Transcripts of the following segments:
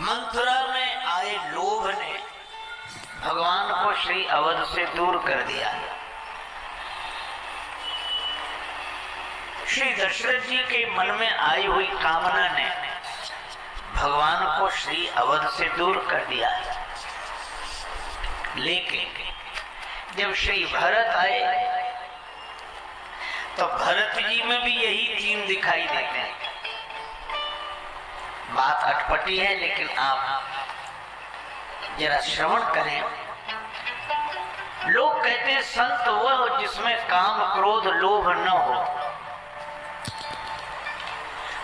मथुरा में आए लोभ ने भगवान को श्री अवध से दूर कर दिया। श्री दशरथ जी के मन में आई हुई कामना ने भगवान को श्री अवध से दूर कर दिया। लेकिन जब श्री भरत आए तो भरत जी में भी यही थीम दिखाई देते हैं। बात अटपटी है, लेकिन आप जरा श्रवण करें। लोग कहते हैं संत वह हो जिसमें काम क्रोध लोभ न हो,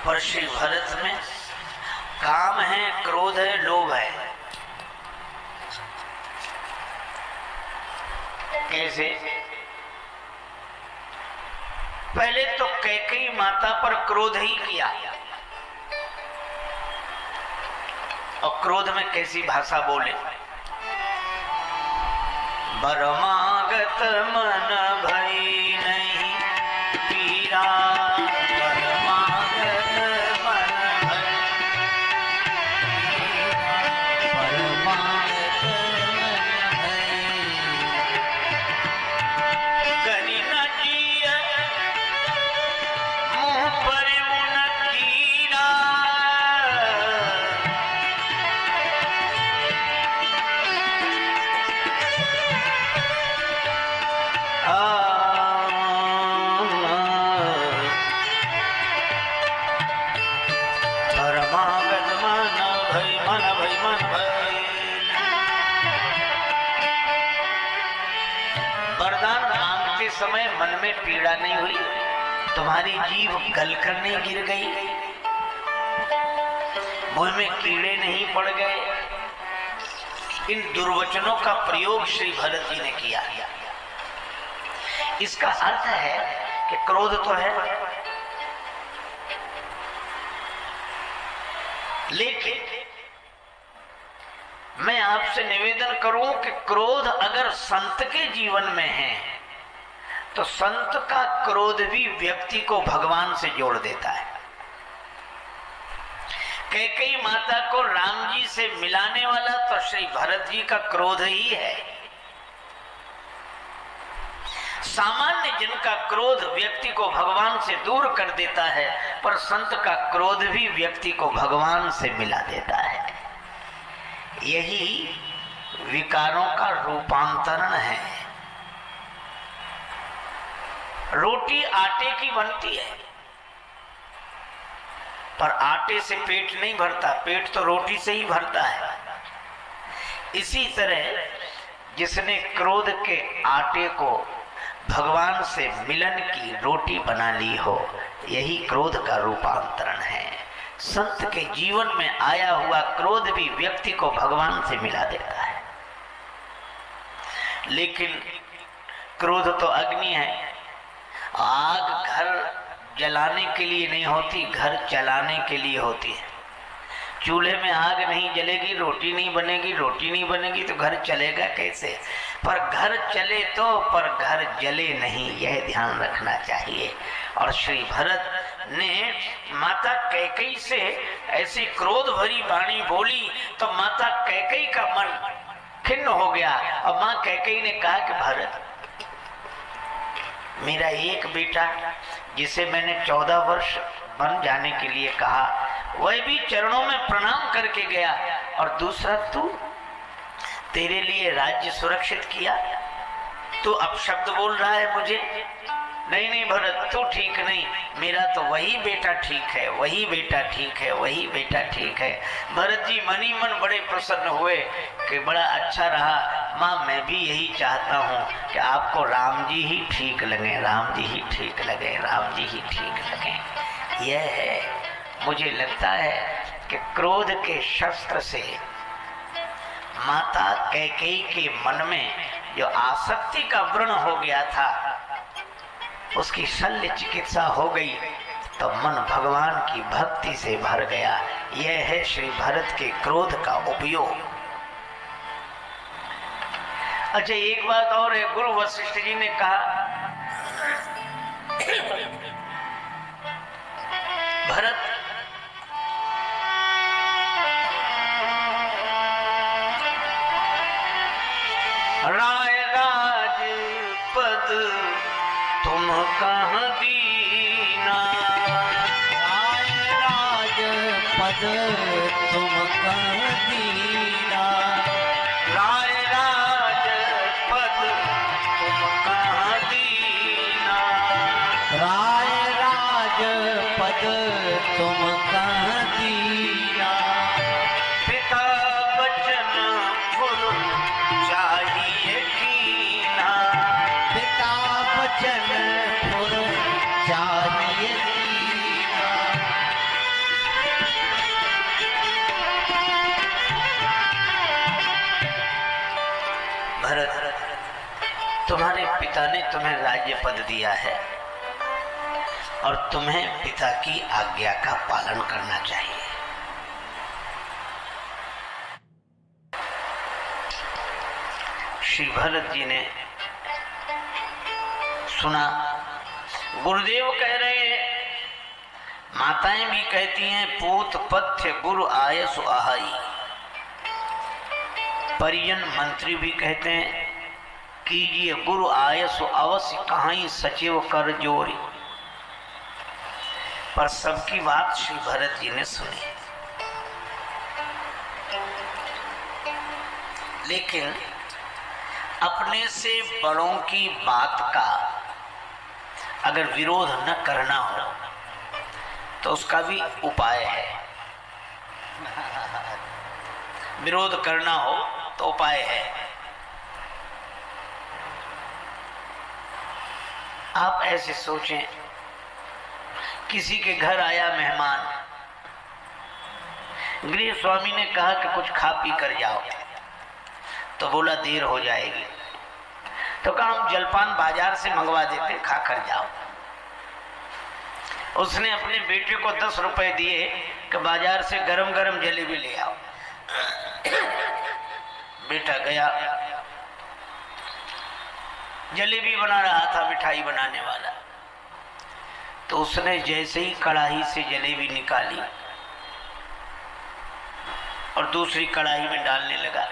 पर श्री भरत में काम है, क्रोध है, लोभ है। कैसे? पहले तो कैकेयी माता पर क्रोध ही किया, और क्रोध में कैसी भाषा बोले। बरमागत मन भई नहीं पीरा, समय मन में पीड़ा नहीं हुई, तुम्हारी जीभ गलकर नहीं गिर गई, मुंह में कीड़े नहीं पड़ गए। इन दुर्वचनों का प्रयोग श्री भरत जी ने किया। इसका अर्थ है कि क्रोध तो है, लेकिन मैं आपसे निवेदन करूं कि क्रोध अगर संत के जीवन में है तो संत का क्रोध भी व्यक्ति को भगवान से जोड़ देता है। कैकेयी माता को राम जी से मिलाने वाला तो श्री भरत जी का क्रोध ही है। सामान्य जन का क्रोध व्यक्ति को भगवान से दूर कर देता है, पर संत का क्रोध भी व्यक्ति को भगवान से मिला देता है। यही विकारों का रूपांतरण है। रोटी आटे की बनती है, पर आटे से पेट नहीं भरता, पेट तो रोटी से ही भरता है। इसी तरह जिसने क्रोध के आटे को भगवान से मिलन की रोटी बना ली हो, यही क्रोध का रूपांतरण है। संत के जीवन में आया हुआ क्रोध भी व्यक्ति को भगवान से मिला देता है। लेकिन क्रोध तो अग्नि है। आग घर जलाने के लिए नहीं होती, घर चलाने के लिए होती है। चूल्हे में आग नहीं जलेगी, रोटी नहीं बनेगी, रोटी नहीं बनेगी तो घर चलेगा कैसे? पर घर चले तो, पर घर जले नहीं, यह ध्यान रखना चाहिए। और श्री भरत ने माता कैकेयी से ऐसी क्रोध भरी वाणी बोली तो माता कैकेयी का मन खिन्न हो गया। और मां कैकेयी ने कहा कि भरत, मेरा एक बेटा जिसे मैंने 14 वर्ष बन जाने के लिए कहा, वह भी चरणों में प्रणाम करके गया, और दूसरा तू, तेरे लिए राज्य सुरक्षित किया, तू अपशब्द बोल रहा है मुझे। नहीं नहीं भरत, तू ठीक नहीं, मेरा तो वही बेटा ठीक है, वही बेटा ठीक है, वही बेटा ठीक है। भरत जी मन ही मन बड़े प्रसन्न हुए कि बड़ा अच्छा रहा। माँ, मैं भी यही चाहता हूँ कि आपको राम जी ही ठीक लगे, राम जी ही ठीक लगे, राम जी ही ठीक लगे। यह है, मुझे लगता है कि क्रोध के शस्त्र से माता कैकेयी के मन में जो आसक्ति का व्रण हो गया था, उसकी शल्य चिकित्सा हो गई तो मन भगवान की भक्ति से भर गया। यह है श्री भरत के क्रोध का उपयोग। अच्छा, एक बात और है। गुरु वशिष्ठ जी ने कहा, भरत पद तुम कह दीना। राय राज पद तुम कह दीना। राय राज पद तुम कह दीना। पिता बचन फुल चाहिए कीना। पिता बचन फुल चाहिए कीना। भरत, तुम्हारे पिता ने तुम्हें राज्य पद दिया है और तुम्हें पिता की आज्ञा का पालन करना चाहिए। श्री भरत जी ने सुना, गुरुदेव कह रहे हैं, माताएं भी कहती हैं, पूत पथ्य गुरु आयसु आहाई। परिजन मंत्री भी कहते हैं, कीजिए गुरु आयसु अवश्य कहाई सचिव कर जोरी। पर सबकी बात श्री भरत जी ने सुनी, लेकिन अपने से बड़ों की बात का अगर विरोध न करना हो तो उसका भी उपाय है। विरोध करना हो तो उपाय है। आप ऐसे सोचें, किसी के घर आया मेहमान, गृह स्वामी ने कहा कि कुछ खा पी कर जाओ, तो बोला देर हो जाएगी, तो कहा हम जलपान बाजार से मंगवा देते, खा कर जाओ। उसने अपने बेटे को 10 रुपए दिए कि बाजार से गरम गरम जलेबी ले आओ। बेटा गया, जलेबी बना रहा था मिठाई बनाने वाला, तो उसने जैसे ही कढ़ाई से जलेबी निकाली और दूसरी कढ़ाई में डालने लगा,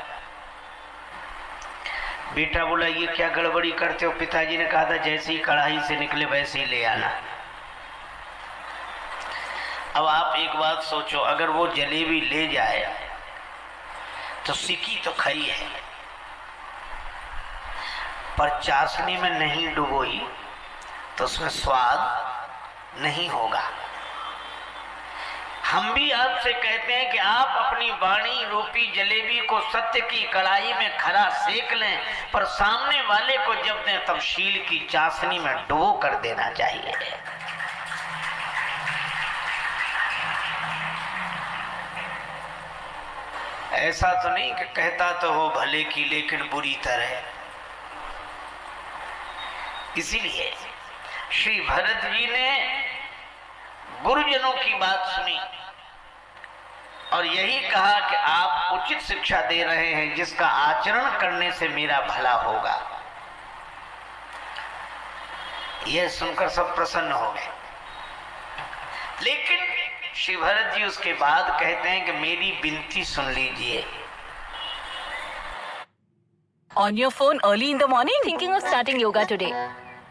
बेटा बोला ये क्या गड़बड़ी करते हो? पिताजी ने कहा था जैसे ही कढ़ाई से निकले वैसे ही ले आना। अब आप एक बात सोचो, अगर वो जलेबी ले जाए तो सिकी तो खाई है, पर चाशनी में नहीं डुबोई तो उसमें स्वाद नहीं होगा। हम भी आपसे कहते हैं कि आप अपनी वाणी रूपी जलेबी को सत्य की कढ़ाई में खरा सेक लें, पर सामने वाले को जब दें तब शील की चाशनी में डुबो कर देना चाहिए। ऐसा तो नहीं कि कहता तो हो भले की लेकिन बुरी तरह। इसीलिए श्री भरत जी ने गुरुजनों की बात सुनी और यही कहा कि आप उचित शिक्षा दे रहे हैं जिसका आचरण करने से मेरा भला होगा। यह सुनकर सब प्रसन्न हो गए, लेकिन श्री भरत जी उसके बाद कहते हैं कि मेरी विनती सुन लीजिए। On your phone early in the morning? Thinking of starting yoga today.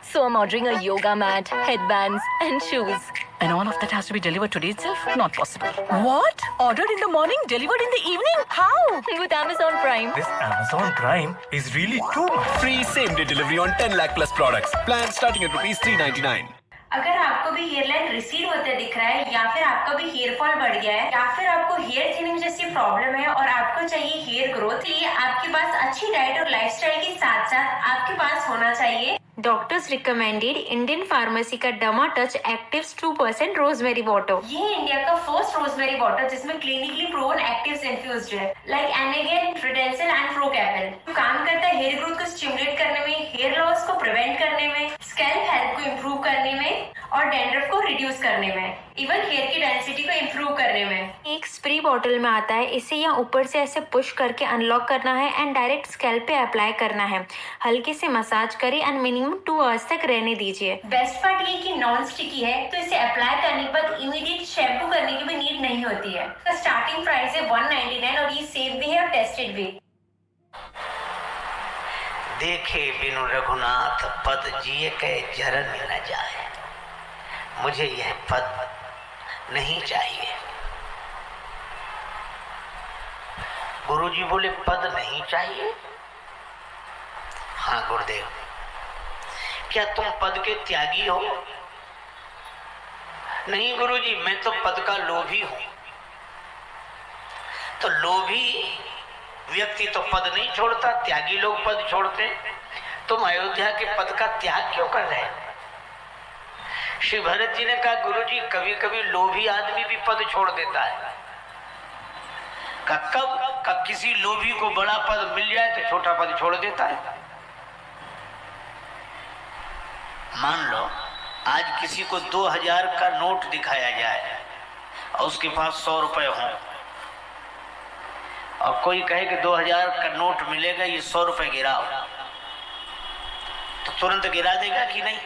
So I'm ordering a yoga mat, headbands and shoes. And all of that has to be delivered today itself? Not possible. What? Ordered in the morning, delivered in the evening? How? With Amazon Prime. This Amazon Prime is really too much. Free same-day delivery on 10 lakh plus products. Plans starting at ₹399. अगर आपको भी hairline recede होते दिख रहा है, या फिर आपका भी हेयर फॉल बढ़ गया है, या फिर आपको हेयर थिनिंग जैसी प्रॉब्लम है और आपको चाहिए हेयर ग्रोथ के लिए आपके पास अच्छी डाइट और लाइफस्टाइल के साथ साथ आपके पास होना चाहिए डॉक्टर्स रिकमेंडेड इंडियन फार्मेसी का derma touch actives 2% rosemary water. ये इंडिया का फर्स्ट रोजमेरी वाटर जिसमें क्लिनिकली प्रूवन एक्टिव्स इन्फ्यूज्ड है, लाइक एनेगेन, ट्रिडेंसल एंड प्रोकैपल। जो काम करता है हेयर ग्रोथ को स्टिमुलेट करने में, हेयर लॉस को प्रिवेंट करने में, स्कैल्प हेल्थ को इम्प्रूव करने में और डैंड्रफ को रिड्यूस करने में, इवन हेयर की डेंसिटी को इम्प्रूव करने में। एक स्प्रे बॉटल में आता है, इसे यहाँ ऊपर से ऐसे पुश करके अनलॉक करना है एंड डायरेक्ट स्कैल्प पे अप्लाई करना है। हल्के से मसाज करें एंड मिनिमम 2 आवर्स तक रहने दीजिए। बेस्ट पार्ट ये कि नॉन स्टिकी है, तो इसे अप्लाई करने के बाद इमीडिएट शैम्पू करने की भी नीड नहीं होती है। तो स्टार्टिंग प्राइस है 199 और ये सेफ भी है और टेस्टेड भी। देखे बिनु रघुनाथ पद जिए के जरन न जाए, मुझे यह पद नहीं चाहिए। गुरुजी बोले पद नहीं चाहिए? हाँ गुरुदेव। क्या तुम पद के त्यागी हो? नहीं गुरुजी, मैं तो पद का लोभी हूं। तो लोभी व्यक्ति तो पद नहीं छोड़ता, त्यागी लोग पद छोड़ते। तुम अयोध्या के पद का त्याग क्यों कर रहे हो? श्री भरत जी ने कहा गुरुजी, कभी कभी लोभी आदमी भी पद छोड़ देता है। कब किसी लोभी को बड़ा पद मिल जाए तो छोटा पद छोड़ देता है। मान लो आज किसी को 2000 का नोट दिखाया जाए और उसके पास 100 रुपए हों और कोई कहे कि 2000 का नोट मिलेगा, ये 100 रुपए गिराओ, तो तुरंत गिरा देगा कि नहीं?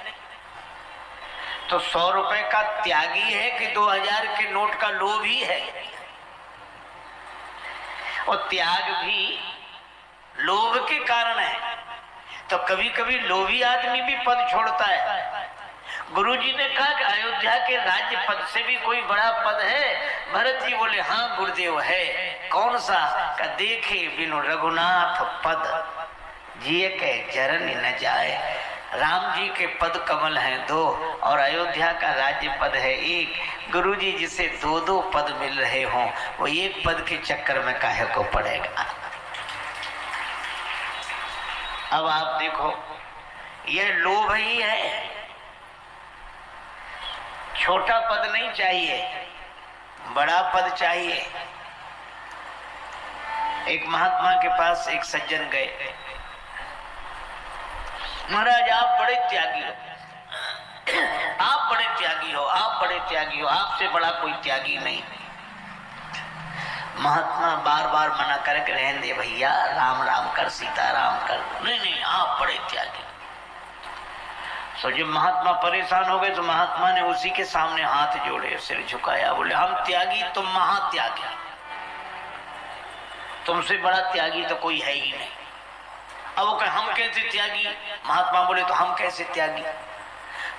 तो 100 रुपए का त्यागी है कि 2000 के नोट का लोभी है? और त्याग भी लोभ के कारण है। तो कभी कभी लोभी आदमी भी पद छोड़ता है। गुरुजी ने कहा कि अयोध्या के राज्य पद से भी कोई बड़ा पद है? भरत जी बोले हाँ गुरुदेव है। कौन सा? का देखे बिनु रघुनाथ पद, जिए के चरण न जाए। राम जी के पद कमल हैं 2 और अयोध्या का राज्य पद है 1। गुरुजी जिसे 2-2 पद मिल रहे हों, वो एक पद के चक्कर में काहे को पड़ेगा? अब आप देखो, यह लोभ ही है। छोटा पद नहीं चाहिए, बड़ा पद चाहिए। एक महात्मा के पास एक सज्जन गए, महाराज आप बड़े त्यागी हो, आप बड़े त्यागी हो, आप बड़े त्यागी हो, आपसे बड़ा कोई त्यागी नहीं। महात्मा बार बार मना करके रहने दे भैया, राम राम कर, सीता राम कर। नहीं नहीं, आप बड़े त्यागी। तो जब महात्मा परेशान हो गए तो महात्मा ने उसी के सामने हाथ जोड़े, सिर झुकाया, बोले हम त्यागी, तुम महात्यागी, तुमसे बड़ा त्यागी तो कोई है ही नहीं। अब वो कहे हम कैसे त्यागी? महात्मा बोले तो हम कैसे त्यागी?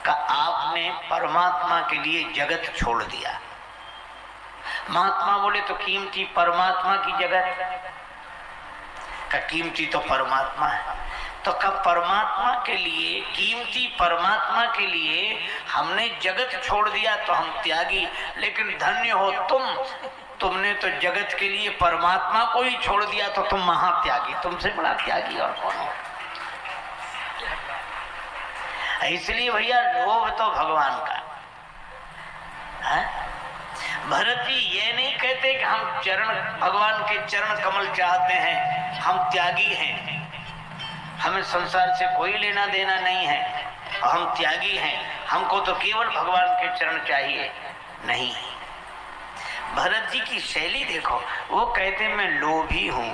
का आपने परमात्मा के लिए जगत छोड़ दिया। महात्मा बोले तो कीमती परमात्मा की जगत? का कीमती तो परमात्मा है। तो कब परमात्मा के लिए, कीमती परमात्मा के लिए हमने जगत छोड़ दिया तो हम त्यागी। लेकिन धन्य हो तुमने तो जगत के लिए परमात्मा को ही छोड़ दिया तो तुम महात्यागी, तुमसे बड़ा त्यागी और कौन हो? इसलिए भैया लोभ तो भगवान का है। भरत जी ये नहीं कहते कि हम भगवान के चरण कमल चाहते हैं, हम त्यागी हैं, हमें संसार से कोई लेना देना नहीं है और हम त्यागी हैं, हमको तो केवल भगवान के चरण चाहिए। नहीं, भरत जी की शैली देखो, वो कहते मैं लोभी हूं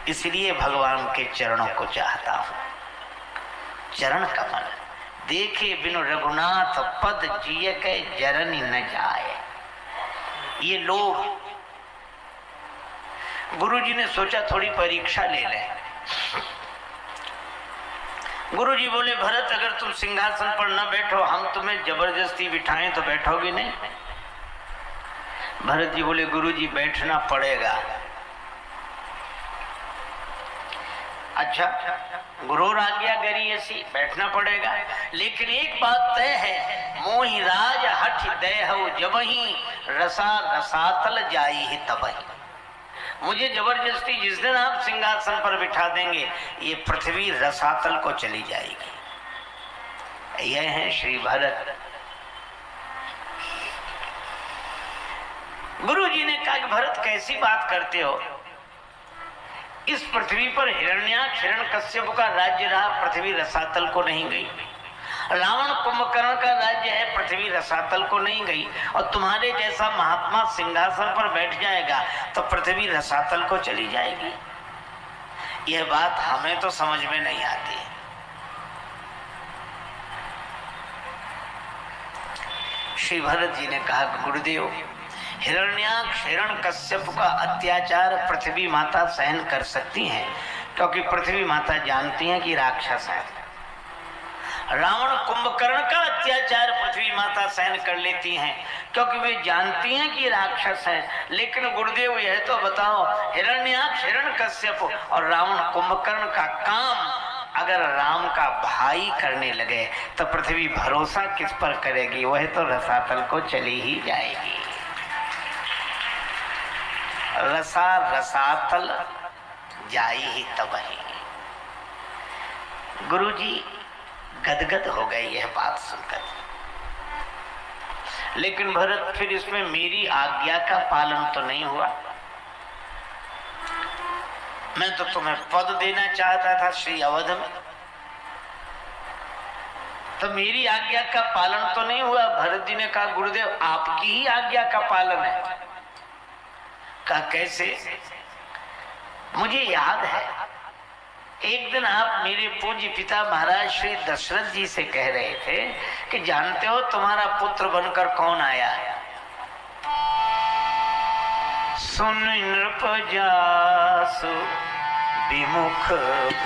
इसलिए भगवान के चरणों को चाहता हूं। चरण कमल देखे बिनु रघुनाथ पद, जिए के जरनी न जाए। ये लोभ। गुरुजी ने सोचा थोड़ी परीक्षा ले लें। गुरुजी बोले भरत अगर तुम सिंहासन पर न बैठो, हम तुम्हें जबरदस्ती बिठाएं तो बैठोगे नहीं? भरत जी बोले गुरुजी बैठना पड़ेगा। अच्छा, गुरु आज्ञाकारी ऐसी बैठना पड़ेगा, लेकिन एक बात तय है, मोहि राज हठ देहु जबहि रसा रसातल जाई ही तबहि। मुझे जबरदस्ती जिस दिन आप सिंहासन पर बिठा देंगे, ये पृथ्वी रसातल को चली जाएगी। यह है श्री भरत। गुरु जी ने कहा कि भरत कैसी बात करते हो? इस पृथ्वी पर हिरण्याक्ष हिरण्यकश्यप का राज्य रहा, पृथ्वी रसातल को नहीं गई। रावण कुंभकर्ण का राज्य है, पृथ्वी रसातल को नहीं गई। और तुम्हारे जैसा महात्मा सिंहासन पर बैठ जाएगा तो पृथ्वी रसातल को चली जाएगी। यह बात हमें तो समझ में नहीं आती। श्री भरत जी ने कहा गुरुदेव, हिरण्याक्ष हिरण्यकश्यप का अत्याचार पृथ्वी माता सहन कर सकती हैं, क्योंकि पृथ्वी माता जानती हैं कि राक्षस है। रावण कुंभकर्ण का अत्याचार पृथ्वी माता सहन कर लेती हैं क्योंकि वे जानती हैं कि राक्षस है। लेकिन गुरुदेव यह तो बताओ, हिरण्याक्ष हिरण्यकश्यप और रावण कुंभकर्ण का काम अगर राम का भाई करने लगे तो पृथ्वी भरोसा किस पर करेगी? वह तो रसातल को चली ही जाएगी। रसातल जाई ही तबही। गुरुजी गदगद हो गई यह बात सुनकर। लेकिन भरत, फिर इसमें मेरी आज्ञा का पालन तो नहीं हुआ। मैं तो तुम्हें पद देना चाहता था श्री अवध में, तो मेरी आज्ञा का पालन तो नहीं हुआ। भरत जी ने कहा गुरुदेव आपकी ही आज्ञा का पालन है। कहा कैसे? मुझे याद है एक दिन आप मेरे पूज्य पिता महाराज श्री दशरथ जी से कह रहे थे कि जानते हो तुम्हारा पुत्र बनकर कौन आया? सुन नृप जासु विमुख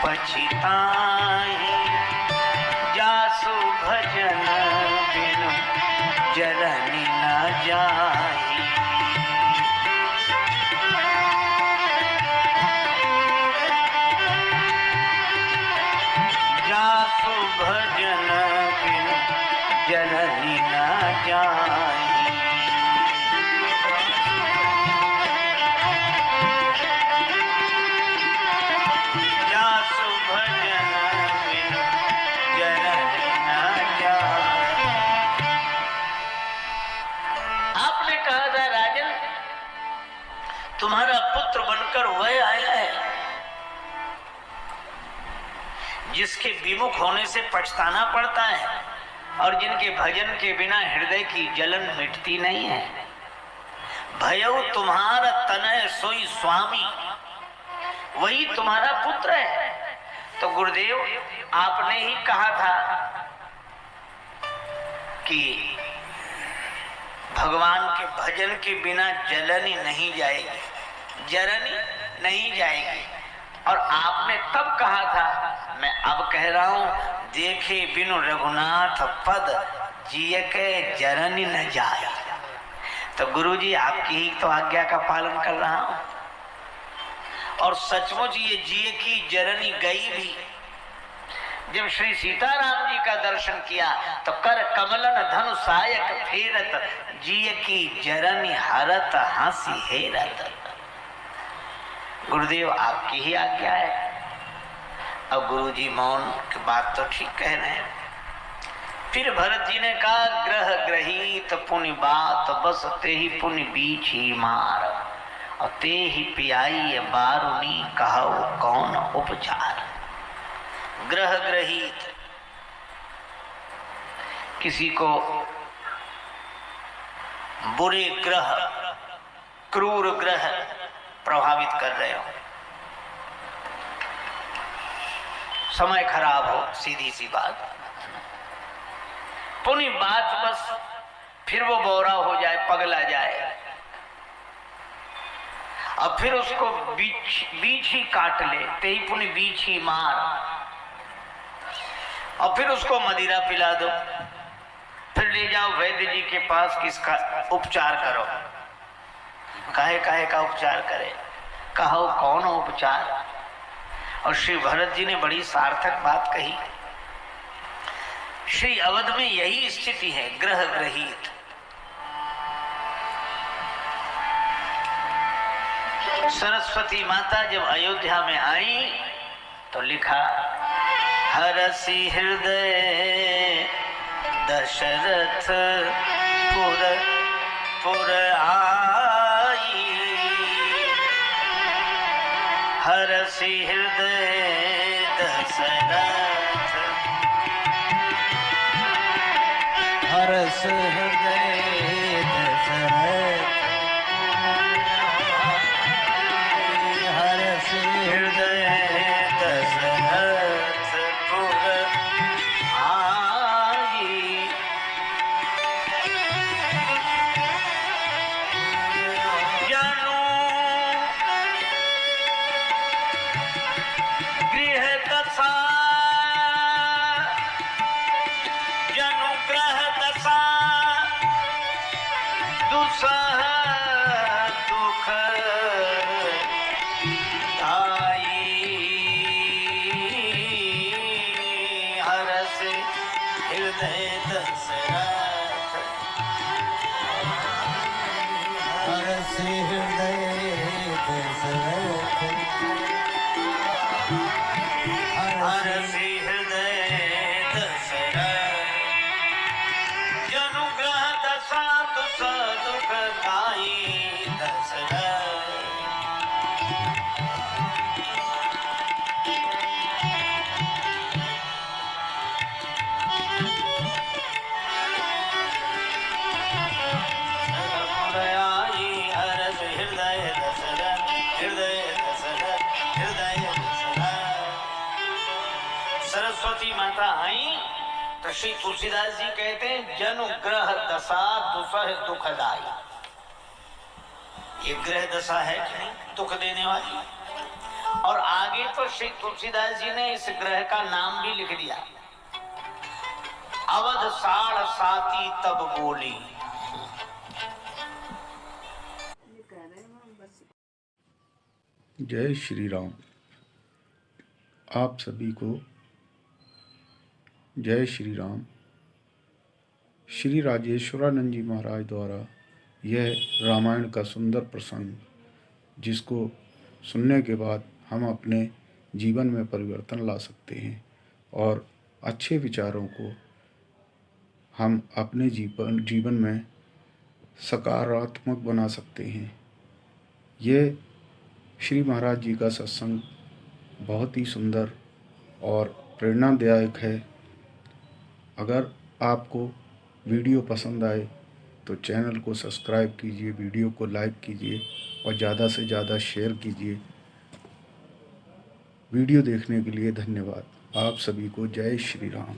पछिताहि, जासु भजन बिनु जरनी न जाहि। जासु भजन बिनु जननी न जाहि। जासु भजन बिनु जननी न जाहि। आपने कहा था राजन तुम्हारा पुत्र बनकर वह आया है जिसके विमुख होने से पछताना पड़ता है और जिनके भजन के बिना हृदय की जलन मिटती नहीं है। भयउ तुम्हारा तनय सोई स्वामी, वही तुम्हारा पुत्र है। तो गुरुदेव आपने ही कहा था कि भगवान के भजन के बिना जलनी नहीं जाएगी, जरनी नहीं जाएगी। और आपने तब कहा था, मैं अब कह रहा हूं, देखे बिनु रघुनाथ पद जिय के जरनी न जाए। तो गुरुजी आपकी ही तो आज्ञा का पालन कर रहा हूं और सचमुच ये जिय की जरनी गई भी। जब श्री सीताराम जी का दर्शन किया तो कर कमलन धनु सायक फेरत, जिय की जरनी हरत हंसी हेरत। गुरुदेव आपकी ही आज्ञा है। अब गुरुजी मौन की बात तो ठीक कह रहे हैं। फिर भरत जी ने कहा ग्रह ग्रहीत पुनि बात बस ते ही पुनि बीच ही मार, और ते ही पियाई बारुनी कहो कौन उपचार। ग्रह ग्रहीत, किसी को बुरे ग्रह, क्रूर ग्रह प्रभावित कर रहे हो, समय खराब हो, सीधी सी बात। पुनी बात बस फिर वो बौरा हो जाए, पगला जाए और फिर उसको बीच ही काट ले, ते ही पुनी बीच ही मार, और फिर उसको मदिरा पिला दो, फिर ले जाओ वैद्य जी के पास, किसका उपचार करो। काहे का उपचार करे, कहो कौन उपचार। और श्री भरत जी ने बड़ी सार्थक बात कही। श्री अवध में यही स्थिति है, ग्रह ग्रहीत। सरस्वती माता जब अयोध्या में आई तो लिखा हरसी हृदय दशरथ पुर आई, हरसी हृदय दशरथ, हरस हृदय दशरथ, हरस हृदय दशरथ पुर आई। जनु गृह दशा दुसह दुख दाई हरस हृदय दशरथ हरस हृदय दशरथ हरस हृदय दशरथ जनुग्रह दशा दुस दुख दाई दशरथ आई हरस हृदय दशरथ हृदय दशरथ हृदय दशरथ। सरस्वती माता आई तो श्री तुलसीदास जी कहते हैं जनुग्रह दशा दुसह दुखदाई। ये ग्रह दशा है कि नहीं, दुख देने वाली। और आगे तो श्री तुलसीदास जी ने इस ग्रह का नाम भी लिख दिया, अवध साढ़ साती तब बोली। जय श्री राम। आप सभी को जय श्री राम। श्री राजेश्वरानंद जी महाराज द्वारा यह रामायण का सुंदर प्रसंग, जिसको सुनने के बाद हम अपने जीवन में परिवर्तन ला सकते हैं और अच्छे विचारों को हम अपने जीवन में सकारात्मक बना सकते हैं। ये श्री महाराज जी का सत्संग बहुत ही सुंदर और प्रेरणादायक है। अगर आपको वीडियो पसंद आए तो चैनल को सब्सक्राइब कीजिए, वीडियो को लाइक कीजिए और ज़्यादा से ज़्यादा शेयर कीजिए। वीडियो देखने के लिए धन्यवाद। आप सभी को जय श्री राम।